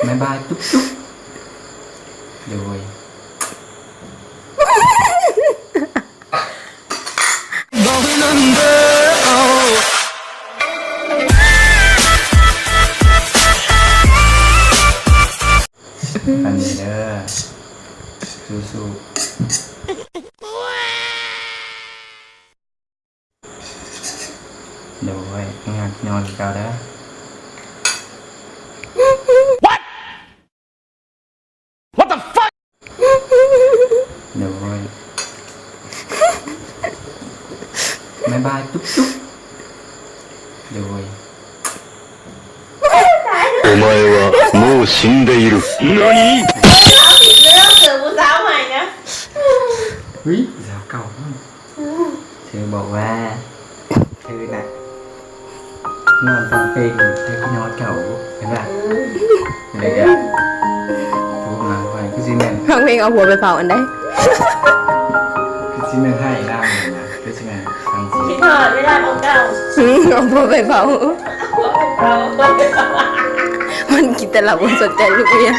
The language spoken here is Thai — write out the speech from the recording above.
บ๊ายบายจุ๊บจุ๊บโดยฟันดีเด้อสู้ๆโดยงานนอนเก่าเด้อโดยบ๊ายบายจุ๊บจุ๊บโดยお前はもう死んでいる。何？ เรื่องเสือผู้สาวใหม่นะ เฮ้ยสาวเก่าเธอบอกว่าเธอน่ะนอนฟังเพลงเธอพี่นอนเก่าเห็นป่ะอะไรอ่ะทุกมาไปคือซีเมน ฟังเพลงเอาหัวไปเผาอันได้ คือซีเมนให้ได้เลยนะคือซีเมนฟังซี คิดถอดไม่ได้ของเก่า เอาหัวไปเผา เรา มันกินแต่เราไม่สนใจลูกเมีย